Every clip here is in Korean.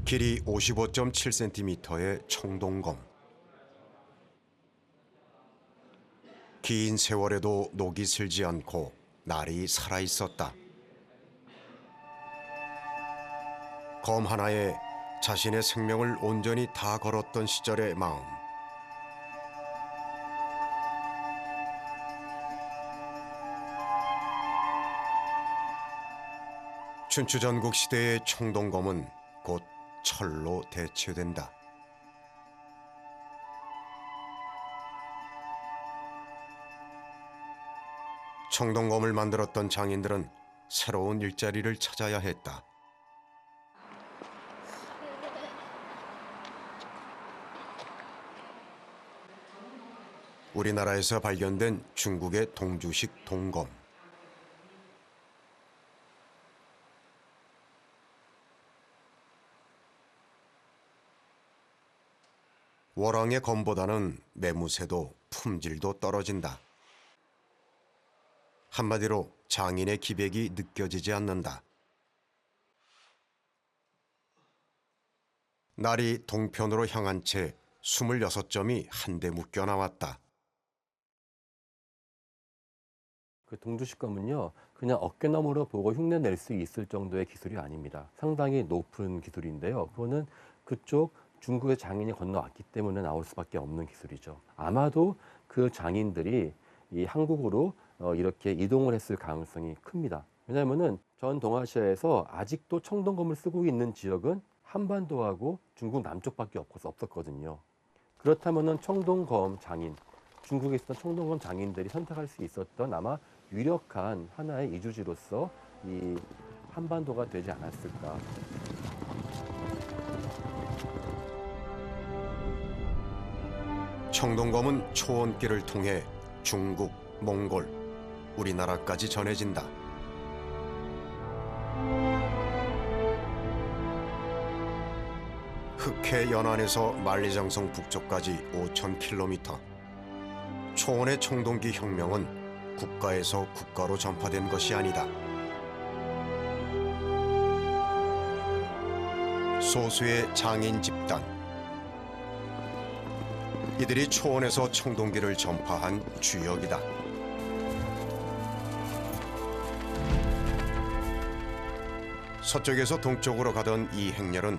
길이 55.7cm의 청동검. 긴 세월에도 녹이 슬지 않고 날이 살아있었다. 검 하나에 자신의 생명을 온전히 다 걸었던 시절의 마음. 춘추전국 시대의 청동검은 곧 철로 대체된다. 청동검을 만들었던 장인들은 새로운 일자리를 찾아야 했다. 우리나라에서 발견된 중국의 동주식 동검. 월왕의 검보다는 매무새도 품질도 떨어진다. 한마디로 장인의 기백이 느껴지지 않는다. 날이 동편으로 향한 채 26점이 한데 묶여 나왔다. 그 동주식검은요, 그냥 어깨너머로 보고 흉내 낼 수 있을 정도의 기술이 아닙니다. 상당히 높은 기술인데요. 그거는 그쪽 중국의 장인이 건너왔기 때문에 나올 수밖에 없는 기술이죠. 아마도 그 장인들이 이 한국으로 이렇게 이동을 했을 가능성이 큽니다. 왜냐하면은 전 동아시아에서 아직도 청동검을 쓰고 있는 지역은 한반도하고 중국 남쪽밖에 없었거든요. 그렇다면은 청동검 장인, 중국에 있었던 청동검 장인들이 선택할 수 있었던 아마 유력한 하나의 이주지로서 이 한반도가 되지 않았을까. 청동검은 초원길을 통해 중국, 몽골, 우리나라까지 전해진다. 흑해 연안에서 만리장성 북쪽까지 5,000km. 초원의 청동기 혁명은 국가에서 국가로 전파된 것이 아니다. 소수의 장인 집단. 이들이 초원에서 청동기를 전파한 주역이다. 서쪽에서 동쪽으로 가던 이 행렬은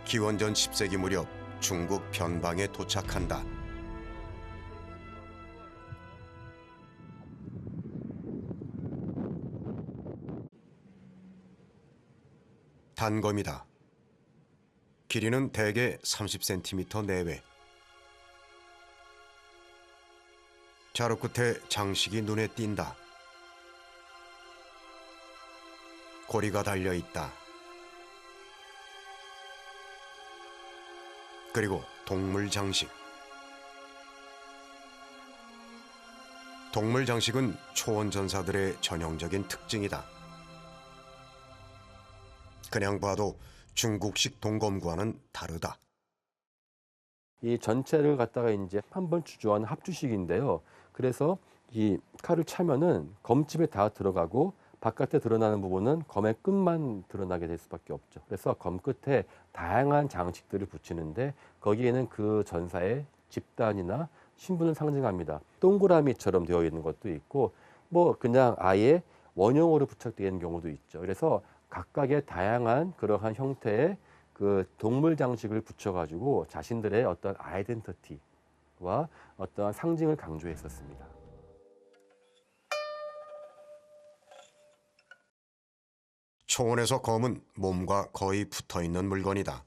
기원전 10세기 무렵 중국 변방에 도착한다. 단검이다. 길이는 대개 30cm 내외. 자루 끝에 장식이 눈에 띈다. 고리가 달려있다. 그리고 동물 장식. 동물 장식은 초원 전사들의 전형적인 특징이다. 그냥 봐도 중국식 동검과는 다르다. 이 전체를 갖다가 이제 한번 주조하는 합주식인데요. 그래서 이 칼을 차면은 검집에 다 들어가고 바깥에 드러나는 부분은 검의 끝만 드러나게 될 수밖에 없죠. 그래서 검 끝에 다양한 장식들을 붙이는데 거기에는 그 전사의 집단이나 신분을 상징합니다. 동그라미처럼 되어 있는 것도 있고 뭐 그냥 아예 원형으로 부착되어 있는 경우도 있죠. 그래서 각각의 다양한 그러한 형태의 그 동물 장식을 붙여가지고 자신들의 어떤 아이덴티티와 어떤 상징을 강조했었습니다. 초원에서 검은 몸과 거의 붙어있는 물건이다.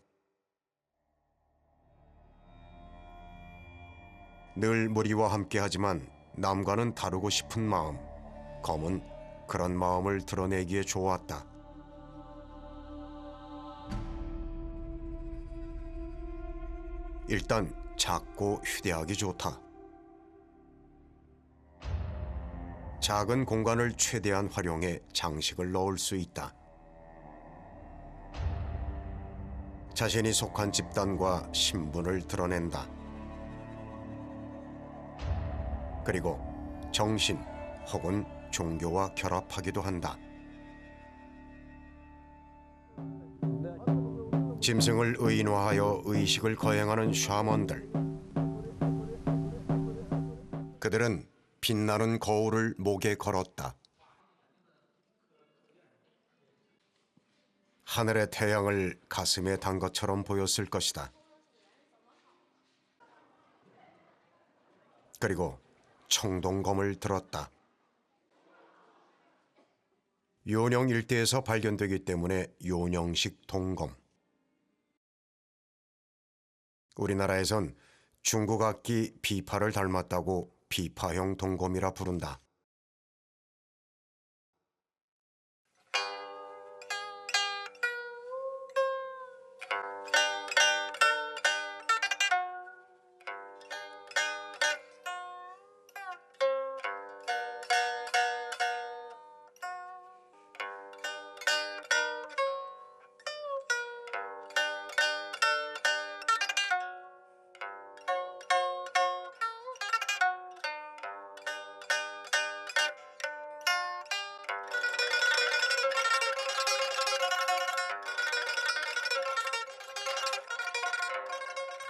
늘 무리와 함께하지만 남과는 다르고 싶은 마음. 검은 그런 마음을 드러내기에 좋았다. 일단 작고 휴대하기 좋다. 작은 공간을 최대한 활용해 장식을 넣을 수 있다. 자신이 속한 집단과 신분을 드러낸다. 그리고 정신 혹은 종교와 결합하기도 한다. 짐승을 의인화하여 의식을 거행하는 샤먼들. 그들은 빛나는 거울을 목에 걸었다. 하늘의 태양을 가슴에 단 것처럼 보였을 것이다. 그리고 청동검을 들었다. 요령 일대에서 발견되기 때문에 요령식 동검. 우리나라에선 중국 악기 비파를 닮았다고 비파형 동검이라 부른다.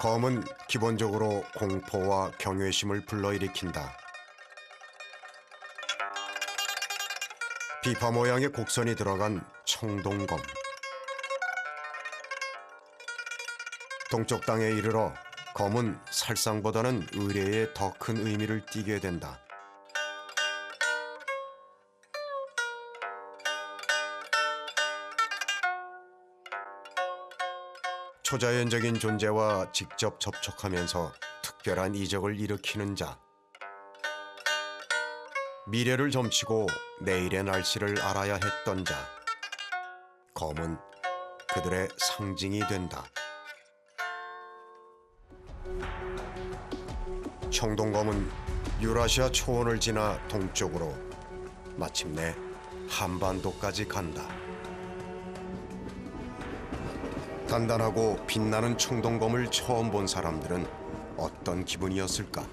검은 기본적으로 공포와 경외심을 불러일으킨다. 비파 모양의 곡선이 들어간 청동검. 동쪽 땅에 이르러 검은 살상보다는 의례에 더 큰 의미를 띠게 된다. 초자연적인 존재와 직접 접촉하면서 특별한 이적을 일으키는 자. 미래를 점치고 내일의 날씨를 알아야 했던 자. 검은 그들의 상징이 된다. 청동검은 유라시아 초원을 지나 동쪽으로 마침내 한반도까지 간다. 단단하고 빛나는 청동검을 처음 본 사람들은 어떤 기분이었을까?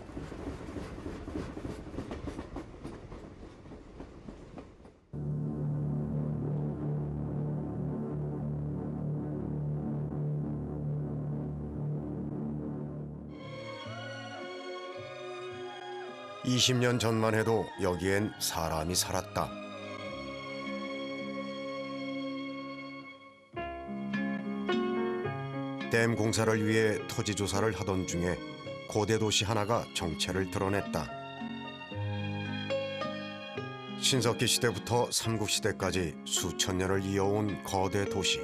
(20년) 전만 해도 여기엔 사람이 살았다. 댐 공사를 위해 토지 조사를 하던 중에 고대 도시 하나가 정체를 드러냈다. 신석기 시대부터 삼국시대까지 수천 년을 이어온 거대 도시.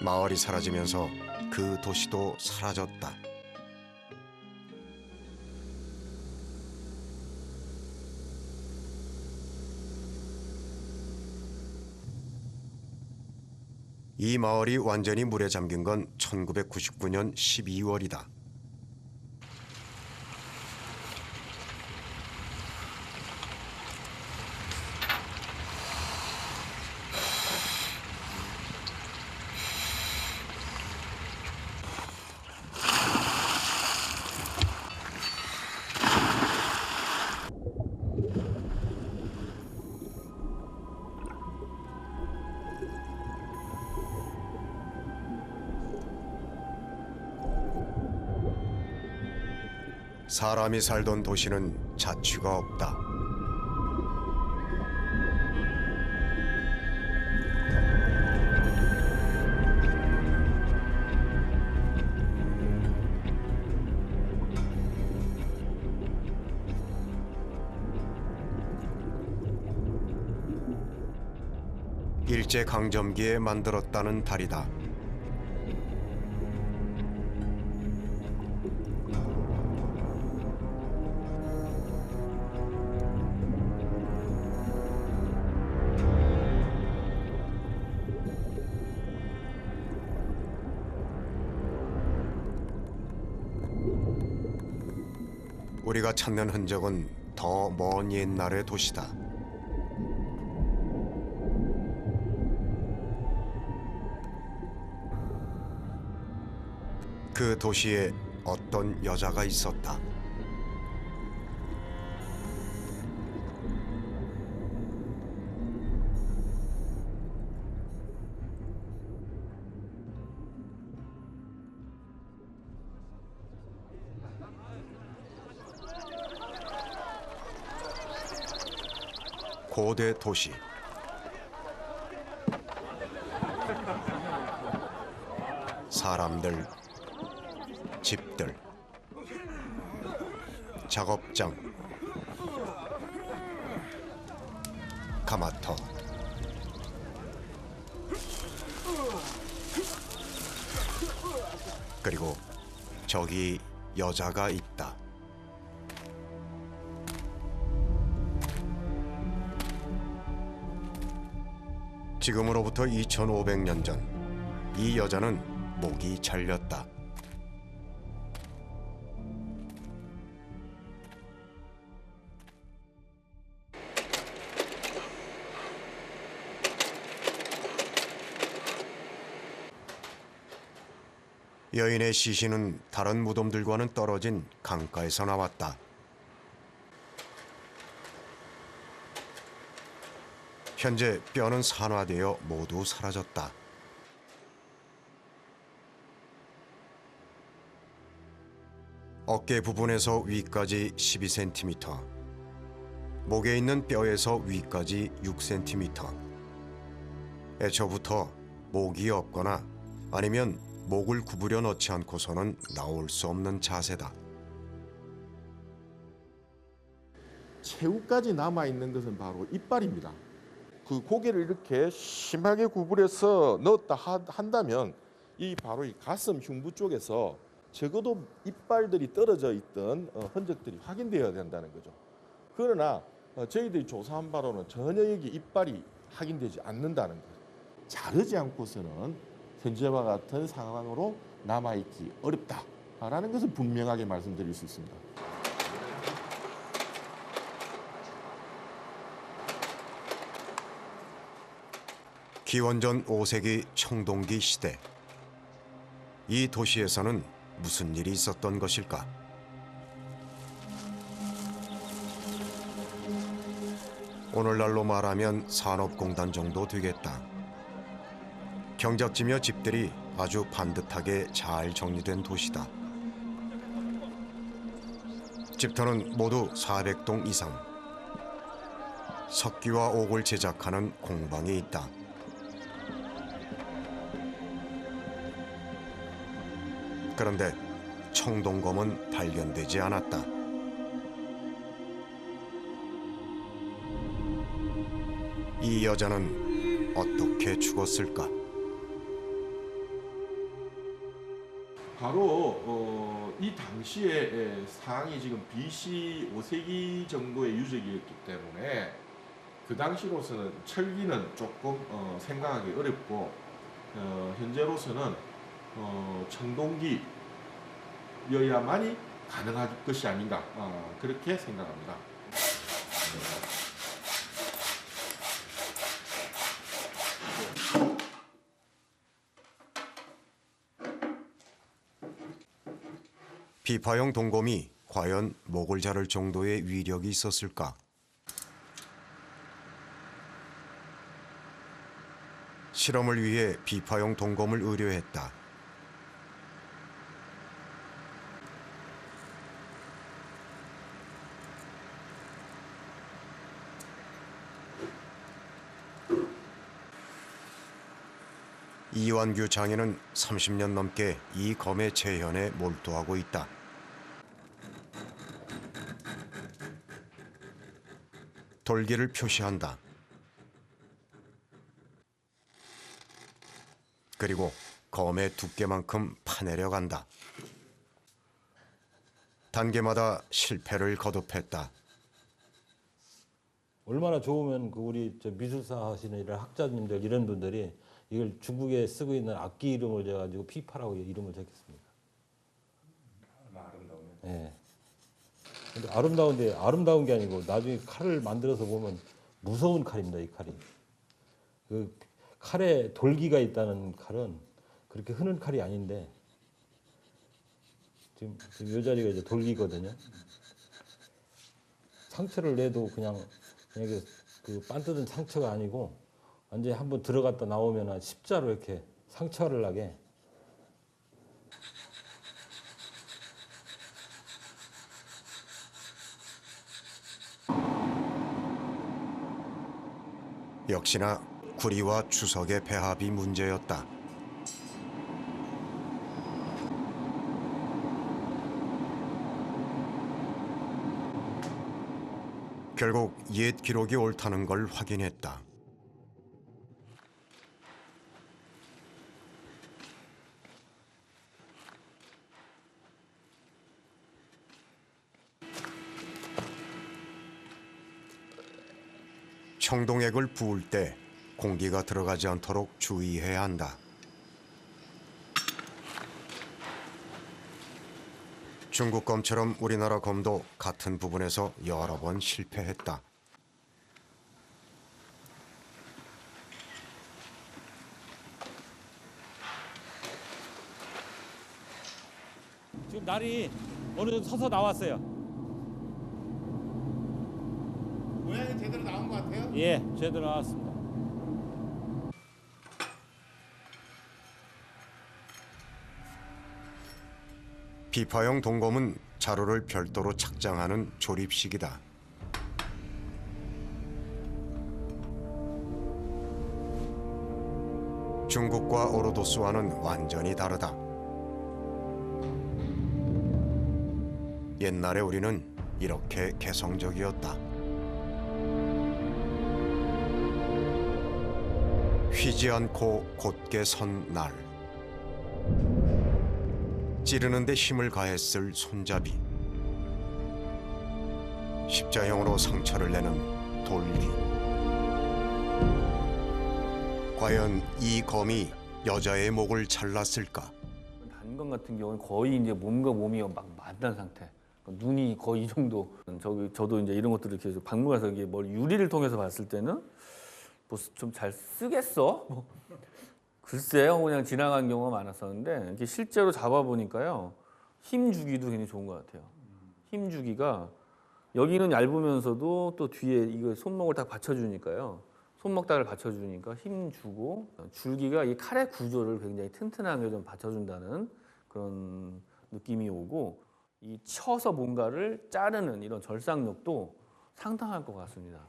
마을이 사라지면서 그 도시도 사라졌다. 이 마을이 완전히 물에 잠긴 건 1999년 12월이다. 사람이 살던 도시는 자취가 없다. 일제강점기에 만들었다는 달이다. 우리가 찾는 흔적은 더 먼 옛날의 도시다. 그 도시에 어떤 여자가 있었다. 고대 도시. 사람들, 집들, 작업장, 가마터. 그리고 저기 여자가 있다. 지금으로부터 2500년 전, 이 여자는 목이 잘렸다. 여인의 시신은 다른 무덤들과는 떨어진 강가에서 나왔다. 현재 뼈는 산화되어 모두 사라졌다. 어깨 부분에서 위까지 12cm, 목에 있는 뼈에서 위까지 6cm. 애초부터 목이 없거나 아니면 목을 구부려 넣지 않고서는 나올 수 없는 자세다. 최후까지 남아있는 것은 바로 이빨입니다. 그 고개를 이렇게 심하게 구부려서 넣었다 한다면 이 바로 이 가슴 흉부 쪽에서 적어도 이빨들이 떨어져 있던 흔적들이 확인되어야 된다는 거죠. 그러나 저희들이 조사한 바로는 전혀 여기 이빨이 확인되지 않는다는 거죠. 자르지 않고서는 현재와 같은 상황으로 남아있기 어렵다라는 것을 분명하게 말씀드릴 수 있습니다. 기원전 5세기 청동기 시대, 이 도시에서는 무슨 일이 있었던 것일까? 오늘날로 말하면 산업공단 정도 되겠다. 경작지며 집들이 아주 반듯하게 잘 정리된 도시다. 집터는 모두 400동 이상. 석기와 옥을 제작하는 공방이 있다. 그런데 청동검은 발견되지 않았다. 이 여자는 어떻게 죽었을까? 바로 이 당시에 상황이 지금 BC 5세기 정도의 유적이었기 때문에 그 당시로서는 철기는 조금 생각하기 어렵고 현재로서는 청동기여야만이 가능할 것이 아닌가 그렇게 생각합니다. 비파형 동검이 과연 목을 자를 정도의 위력이 있었을까? 실험을 위해 비파형 동검을 의뢰했다. 이완규 장인은 30년 넘게 이 검의 재현에 몰두하고 있다. 돌기를 표시한다. 그리고 검의 두께만큼 파내려 간다. 단계마다 실패를 거듭했다. 얼마나 좋으면 그 우리 저 미술사 하시는 이런 학자님들 이런 분들이 이걸 중국에 쓰고 있는 악기 이름을 줘가지고 피파라고 이름을 적겠습니까? 아름다우네. 예. 근데 아름다운 게 아니고 나중에 칼을 만들어서 보면 무서운 칼입니다. 이 칼이. 그 칼에 돌기가 있다는 칼은 그렇게 흔한 칼이 아닌데 지금 이 자리가 이제 돌기거든요. 상처를 내도 그냥 그 반뜯은 상처가 아니고 완전히 한번 들어갔다 나오면 십자로 이렇게 상처를 나게 역시나 구리와 주석의 배합이 문제였다. 결국 옛 기록이 옳다는 걸 확인했다. 청동액을 부을 때 공기가 들어가지 않도록 주의해야 한다. 중국 검처럼 우리나라 검도 같은 부분에서 여러 번 실패했다. 지금 날이 어느 정도 서서 나왔어요. 모양이 제대로 나온 것 같아요? 예, 제대로 나왔습니다. 비파형 동검은 자루를 별도로 착장하는 조립식이다. 중국과 오르도스와는 완전히 다르다. 옛날에 우리는 이렇게 개성적이었다. 휘지 않고 곧게 선 날. 찌르는데 힘을 가했을 손잡이. 십자형으로 상처를 내는 돌기. 과연 이 검이 여자의 목을 잘랐을까? 단검 같은 경우는 거의 이제 몸과 몸이 막 만난 상태. 눈이 거의 이 정도. 저도 이제 이런 것들을 계속 박물관에서 이게 뭘 유리를 통해서 봤을 때는 뭐 좀 잘 쓰겠어? 뭐 글쎄요, 그냥 지나간 경우가 많았었는데 이렇게 실제로 잡아보니까요, 힘 주기도 굉장히 좋은 것 같아요. 힘 주기가 여기는 얇으면서도 또 뒤에 이거 손목을 딱 받쳐주니까요. 손목닥을 받쳐주니까 힘 주고 줄기가 이 칼의 구조를 굉장히 튼튼하게 좀 받쳐준다는 그런 느낌이 오고 이 쳐서 뭔가를 자르는 이런 절삭력도 상당할 것 같습니다.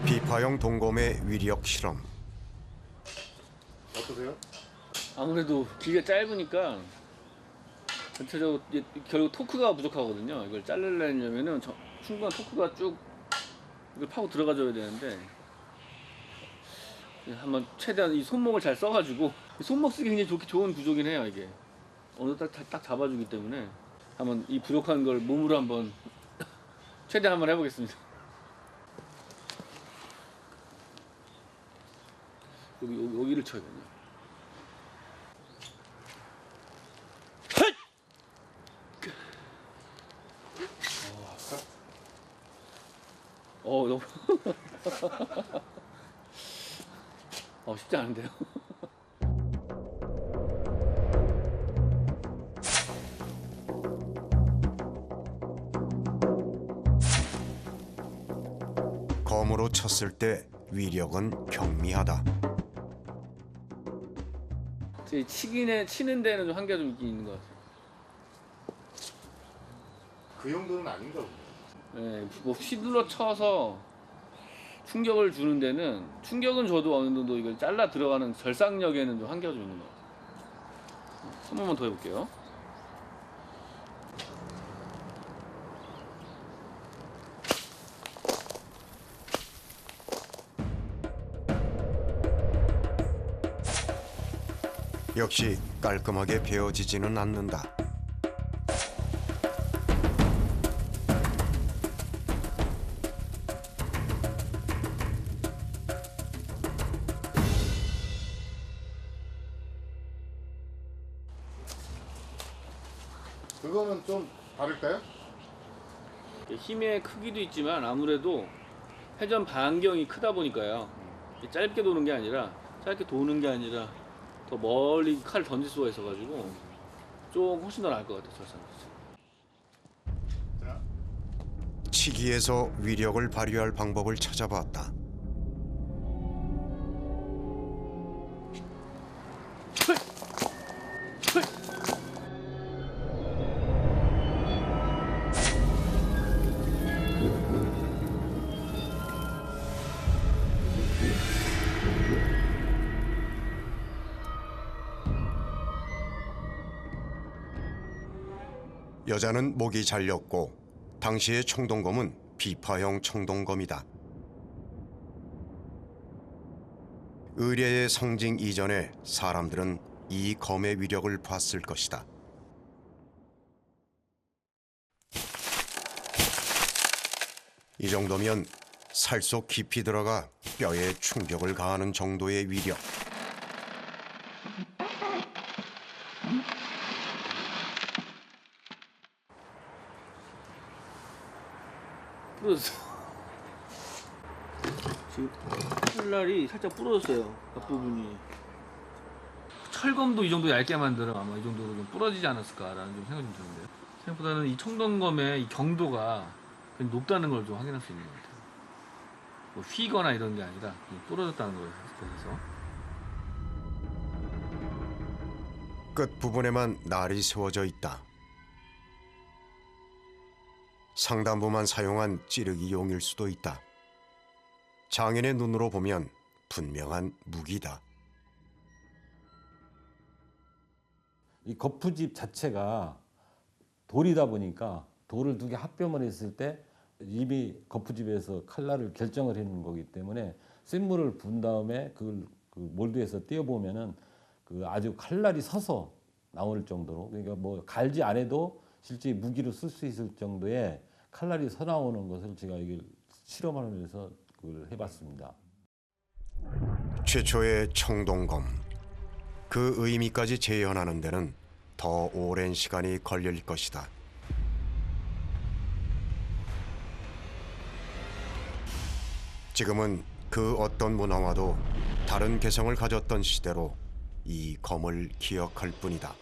비파형 동검의 위력 실험. 어떠세요? 아무래도 길이가 짧으니까 전체적으로 결국 토크가 부족하거든요. 이걸 자르려면은 충분한 토크가 쭉 이걸 파고 들어가줘야 되는데 한번 최대한 이 손목을 잘 써가지고 손목 쓰기 굉장히 좋은 구조긴 해요. 이게 어느 딱 잡아주기 때문에 한번 이 부족한 걸 몸으로 한번 최대한 한번 해보겠습니다. 여기를 쳐야겠네요. 너무 쉽지 않은데요. 검으로 쳤을 때 위력은 경미하다. 치는 데는 좀 한계가 좀 있긴 있는 것 같아요. 그 정도는 아닌가 보네. 네, 뭐 휘둘러 쳐서 충격을 주는 데는 충격은 줘도 어느 정도 이걸 잘라 들어가는 절삭력에는 좀 한계가 좀 있는 것 같아요. 한 번만 더 해볼게요. 역시 깔끔하게 베어지지는 않는다. 그거는 좀 다를까요? 힘의 크기도 있지만 아무래도 회전 반경이 크다 보니까요. 짧게 도는 게 아니라 더 멀리 칼을 던질 수가 있어가지고 좀 훨씬 더 나을 것 같아요. 자, 치기에서 위력을 발휘할 방법을 찾아봤다. 여자는 목이 잘렸고 당시의 청동검은 비파형 청동검이다. 의례의 상징 이전에 사람들은 이 검의 위력을 봤을 것이다. 이 정도면 살 속 깊이 들어가 뼈에 충격을 가하는 정도의 위력. 부러졌어. 지금 칼날이 살짝 부러졌어요. 앞부분이. 철검도 이 정도 얇게 만들면 아마 이 정도로 좀 부러지지 않았을까라는 좀 생각이 좀 드는데요. 생각보다는 이 청동검의 이 경도가 굉장히 높다는 걸 좀 확인할 수 있는 것 같아요. 뭐 휘거나 이런 게 아니라 그냥 부러졌다는 거에 대해서. 끝 부분에만 날이 세워져 있다. 상단부만 사용한 찌르기 용일 수도 있다. 장인의 눈으로 보면 분명한 무기다. 이 거푸집 자체가 돌이다 보니까 돌을 두 개 합병을 했을 때 이미 거푸집에서 칼날을 결정을 해놓은 거기 때문에 센물을 분 다음에 그걸 그 몰드에서 떼어보면은 그 아주 칼날이 서서 나올 정도로, 그러니까 뭐 갈지 안 해도 실제 무기로 쓸 수 있을 정도의 칼날이 서 나오는 것을 제가 이게 실험하면서 그걸 해봤습니다. 최초의 청동검. 그 의미까지 재현하는 데는 더 오랜 시간이 걸릴 것이다. 지금은 그 어떤 문화와도 다른 개성을 가졌던 시대로 이 검을 기억할 뿐이다.